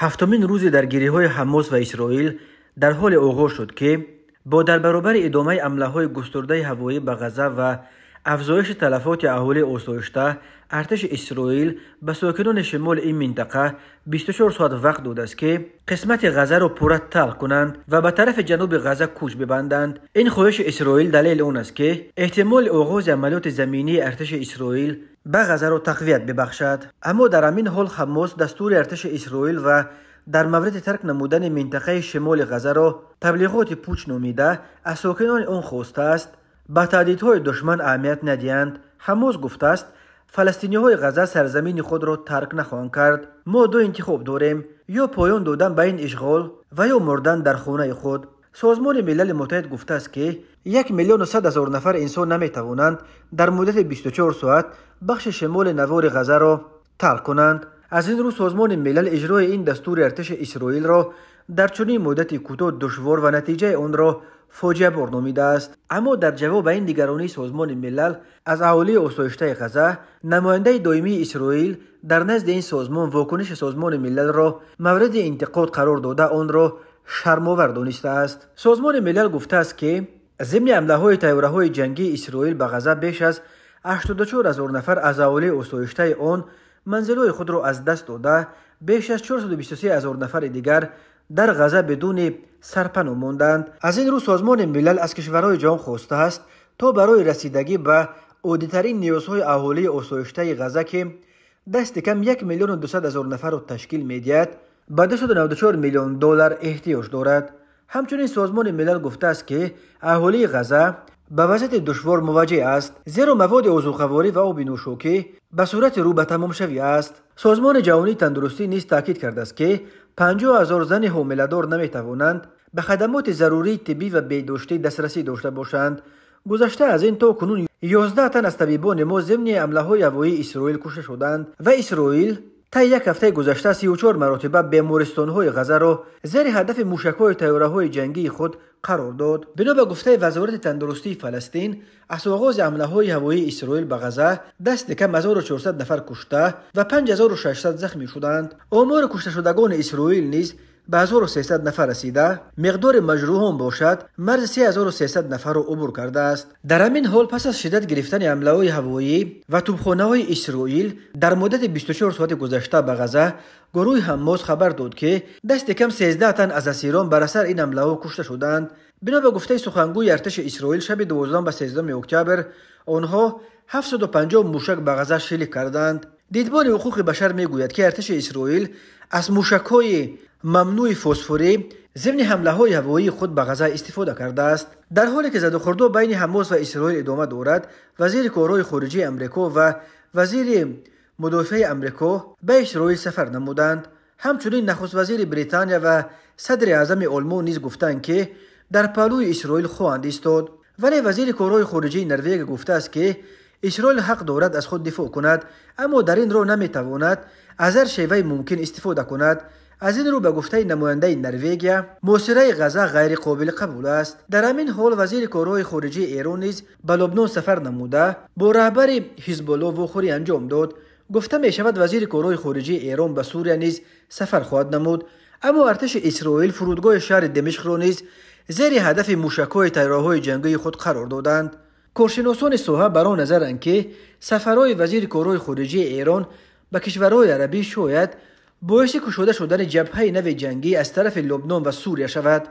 هفتمین روز درگیری‌های حماس و اسرائیل در حال آغاز شد که با در برابر ادامه حمله‌های گسترده هوایی به غزه و افزایش تلفات اهالی آسایش‌ده، ارتش اسرائیل به ساکنان شمال این منطقه 24 ساعت وقت داده است که قسمت غزه را پورا تلخ کنند و به طرف جنوب غزه کوچ ببندند. این خواهش اسرائیل دلیل آن است که احتمال آغاز عملیات زمینی ارتش اسرائیل به غزه را تقویت ببخشد. اما در همین حال حماس دستور ارتش اسرائیل و در مورد ترک نمودن منطقه شمال غزه را تبلیغات پوچ نامیده از ساکنان آن خواسته است به تهدیدهای دشمن اهمیت ندهند. حماس گفته است فلسطینی‌های غزه سرزمین خود را ترک نخواهند کرد. ما دو انتخاب داریم، یا پایان دادن به این اشغال و یا مردن در خانه خود. سازمان ملل متحد گفته است که 1,100,000 نفر انسان نمی‌توانند در مدت 24 ساعت بخش شمال نوار غزه را ترک کنند. از این رو سازمان ملل اجرای این دستور ارتش اسرائیل را در چنین مدت کوتاه دشوار و نتیجه آن را فاجعه بار نامیده است. اما در جواب این نگرانی سازمان ملل از اهالی آسایشته غزه، نماینده دائمی اسرائیل در نزد این سازمان واکنش سازمان ملل را مورد انتقاد قرار داده آن را شرم‌آور دانسته است. سازمان ملل گفته است که ضمن حمله‌های طیاره‌های جنگی اسرائیل به غزه بیش از 84,000 نفر از اهالی آسایشته آن منزل‌های خود را از دست داده، بیش از 423,000 نفر دیگر در غزه بدون سرپناه ماندند. از این رو سازمان ملل از کشورهای جهان خواسته است تا برای رسیدگی به عادی‌ترین نیازهای اهالی آسایشته غزه که دست کم 1,200,000 نفر را تشکیل می‌دهد، به 294 میلیون دلار احتیاج دارد. همچنین سازمان ملل گفته است که اهالی غزه به وضعیت دشوار مواجه است، زیرا مواد آذوقه‌واری و آب نوشابه به صورت رو به تمام شوی است. سازمان جهانی تندرستی نیز تاکید کرده است که 50,000 زن حامله‌دار نمی‌توانند به خدمات ضروری طبی و بهداشتی دسترسی داشته باشند. گذشته از این تا کنون 11 تن از طبیبان ما ضمن حمله‌های هوایی اسرائیل کشته شدند و اسرائیل طی یک هفته گذشته 34 مرتبه بیمارستان‌های غزه را زیر هدف موشک‌های طیاره‌های جنگی خود قرار داد. بنا به گفته وزارت تندرستی فلسطین، از آغاز حمله‌های هوایی اسرائیل به غزه دست کم 1400 نفر کشته و 5600 زخمی شدند. آمار کشته شدگان اسرائیل نیز به 1300 نفر رسیده، مقدار مجروحان باشد مرز 3300 نفر را عبور کرده است. در همین حال پس از شدت گرفتن حمله‌های هوایی و توپخانه‌های اسرائیل در مدت 24 ساعت گذشته به غزه، گروه حماس خبر داد که دست کم 13 تن از اسیران بر اثر این حمله‌ها کشته شدند. بنا به گفته سخنگوی ارتش اسرائیل، شب 12 به 13 اکتبر آنها 750 موشک به غزه شلیک کردند. دیدبان حقوق بشر میگوید که ارتش اسرائیل از موشک‌های ممنوع فسفوری ضمن حمله‌های هوایی خود به غزه استفاده کرده است. در حالی که زد و خورد بین حماس و اسرائیل ادامه دارد، وزیر کارهای خارجه آمریکا و وزیر مدافع آمریکا به اسرائیل سفر نمودند. همچنین نخست وزیر بریتانیا و صدر اعظم آلمان نیز گفتند که در پهلوی اسرائیل خواهند ایستاد. ولی وزیر کارهای خارجه نروژ گفته است که اسرائیل حق دارد از خود دفاع کند، اما در این راه نمیتواند از هر شیوه ممکن استفاده کند. از این رو به گفته نماینده نروژ، محاصره غزه غیر قابل قبول است. در همین حال وزیر کارهای خارجه ایران نیز به لبنان سفر نموده با رهبر حزب الله واخوری انجام داد. گفته می شود وزیر کارهای خارجه ایران به سوریه نیز سفر خواهد نمود. اما ارتش اسرائیل فرودگاه شهر دمشق را نیز زیر هدف موشک‌های طیاره‌های جنگی خود قرار دادند. کارشناسان ساحه بر آن نظرند که سفرهای وزیر کارهای خارجه ایران به کشورهای عربی شاید باعث کشوده شدن جبهه نو جنگی از طرف لبنان و سوریه شود.